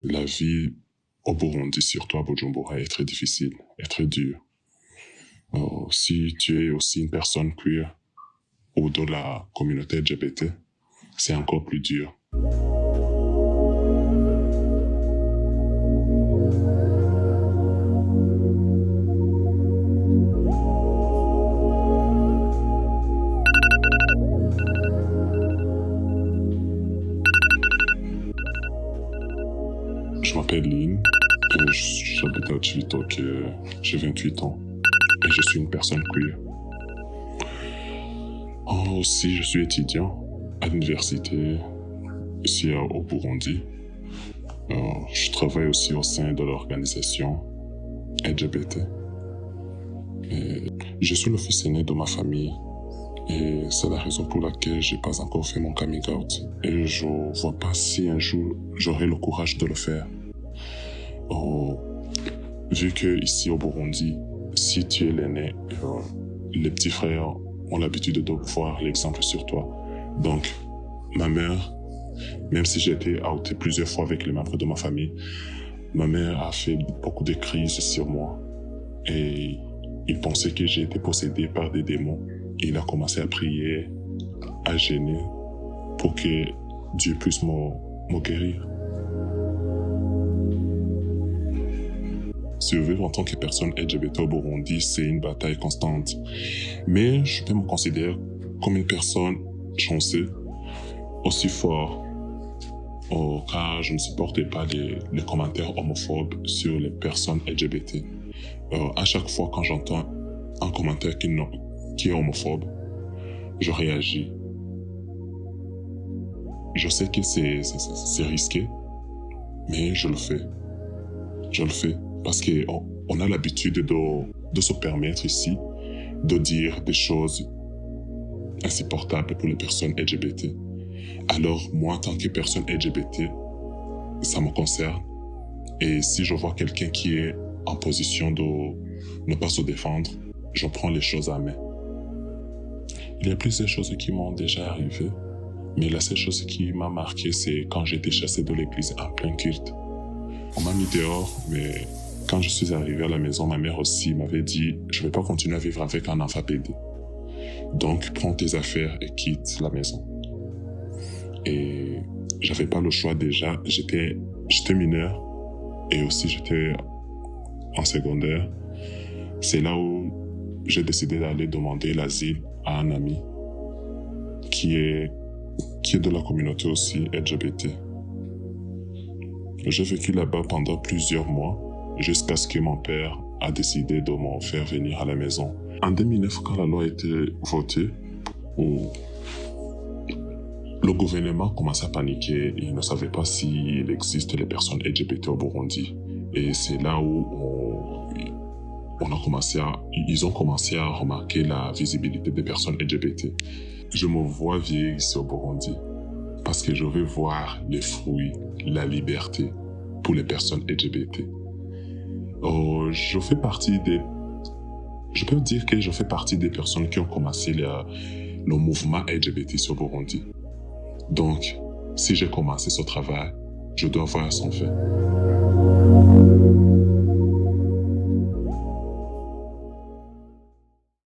La vie au Burundi, surtout à Bujumbura, est très difficile, est très dure. Si tu es aussi une personne queer ou de la communauté LGBT, c'est encore plus dur. Je m'appelle Lynn, j'habite à Chivitoke, j'ai 28 ans et je suis une personne queer. Aussi, je suis étudiant à l'université ici au Burundi. Je travaille aussi au sein de l'organisation LGBT. Et je suis le fils aîné de ma famille et c'est la raison pour laquelle j'ai pas encore fait mon coming out. Et je vois pas si un jour j'aurai le courage de le faire. Vu que ici au Burundi, si tu es l'aîné, les petits frères ont l'habitude de voir l'exemple sur toi. Donc, ma mère, même si j'ai été outé plusieurs fois avec les membres de ma famille, ma mère a fait beaucoup de crises sur moi. Et il pensait que j'ai été possédé par des démons. Et il a commencé à prier, à gêner, pour que Dieu puisse me guérir. Survivre en tant que personne LGBT au Burundi, c'est une bataille constante. Mais je peux me considérer comme une personne chanceuse, aussi fort, car je ne supporte pas les commentaires homophobes sur les personnes LGBT. À chaque fois quand j'entends un commentaire qui est homophobe, je réagis. Je sais que c'est risqué, mais je le fais. Je le fais parce qu'on a l'habitude de se permettre ici de dire des choses insupportables pour les personnes LGBT. Alors moi, en tant que personne LGBT, ça me concerne. Et si je vois quelqu'un qui est en position de ne pas se défendre, je prends les choses à main. Il y a plusieurs choses qui m'ont déjà arrivé, mais la seule chose qui m'a marqué, c'est quand j'ai été chassé de l'église en plein culte. On m'a mis dehors, mais quand je suis arrivé à la maison, ma mère aussi m'avait dit « Je ne vais pas continuer à vivre avec un enfant PD. Donc, prends tes affaires et quitte la maison. » Et j'avais pas le choix déjà. J'étais mineur et aussi j'étais en secondaire. C'est là où j'ai décidé d'aller demander l'asile à un ami qui est de la communauté aussi LGBT. J'ai vécu là-bas pendant plusieurs mois jusqu'à ce que mon père a décidé de me faire venir à la maison. En 2009, quand la loi a été votée, le gouvernement commençait à paniquer. Il ne savait pas s'il existe les personnes LGBT au Burundi. Et c'est là où ils ont commencé à remarquer la visibilité des personnes LGBT. Je me vois vieillir ici au Burundi parce que je veux voir les fruits, la liberté pour les personnes LGBT. Je peux dire que je fais partie des personnes qui ont commencé le mouvement LGBT sur Burundi. Donc, si j'ai commencé ce travail, je dois voir son fait.